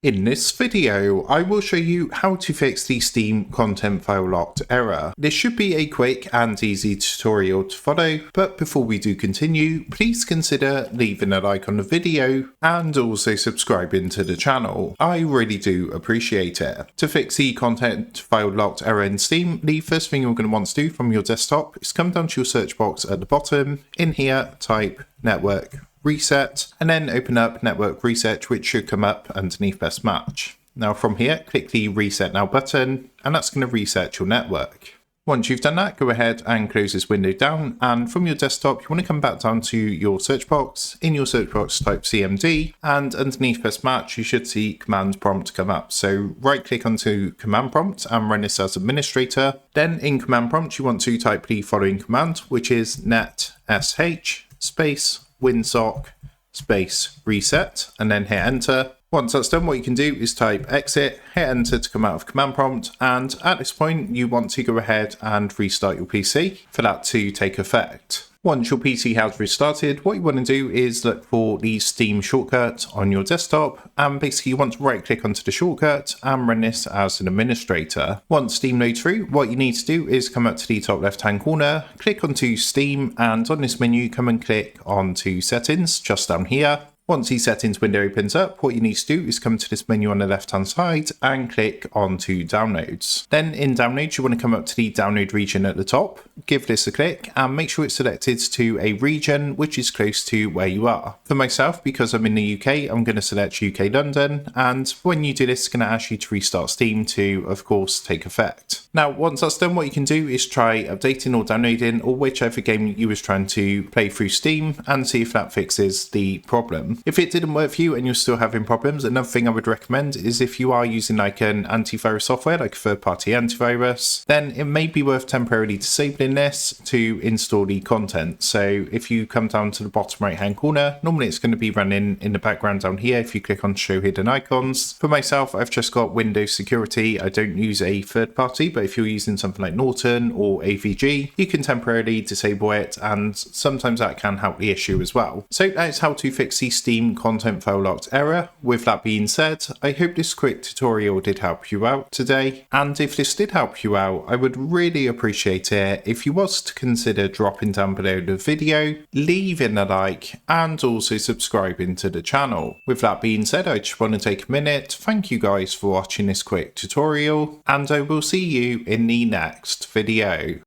In this video, I will show you how to fix the Steam content file locked error. This should be a quick and easy tutorial to follow, but before we do continue, please consider leaving a like on the video and also subscribing to the channel. I really do appreciate it. To fix the content file locked error in Steam, the first thing you're going to want to do from your desktop is come down to your search box at the bottom. In here, type network reset, and then open up network reset, which should come up underneath best match. Now from here, click the reset now button, and that's going to reset your network. Once you've done that, go ahead and close this window down, and from your desktop you want to come back down to your search box. In your search box, type CMD, and underneath best match you should see command prompt come up. So right click onto command prompt and run this as administrator. Then in command prompt you want to type the following command, which is net sh space winsock space reset, and then hit enter. Once that's done, what you can do is type exit, hit enter to come out of command prompt, and at this point you want to go ahead and restart your PC for that to take effect. Once your PC has restarted, what you want to do is look for the Steam shortcut on your desktop, and basically you want to right click onto the shortcut and run this as an administrator. Once Steam loads through, what you need to do is come up to the top left hand corner, click onto Steam, and on this menu come and click onto settings just down here. Once the settings window opens up, what you need to do is come to this menu on the left hand side and click onto downloads. Then in downloads, you want to come up to the download region at the top, give this a click and make sure it's selected to a region which is close to where you are. For myself, because I'm in the UK, I'm going to select UK London, and when you do this, it's going to ask you to restart Steam to, of course, take effect. Now, once that's done, what you can do is try updating or downloading or whichever game you was trying to play through Steam and see if that fixes the problem. If it didn't work for you and you're still having problems, another thing I would recommend is if you are using like an antivirus software, like a third-party antivirus, then it may be worth temporarily disabling this to install the content. So if you come down to the bottom right-hand corner, normally it's going to be running in the background down here if you click on show hidden icons. For myself, I've just got Windows security. I don't use a third-party, but if you're using something like Norton or AVG, you can temporarily disable it, and sometimes that can help the issue as well. So that's how to fix the Steam content file locked error. With that being said, I hope this quick tutorial did help you out today, and if this did help you out, I would really appreciate it if you was to consider dropping down below the video, leaving a like, and also subscribing to the channel. With that being said, I just want to take a minute to thank you guys for watching this quick tutorial, and I will see you in the next video.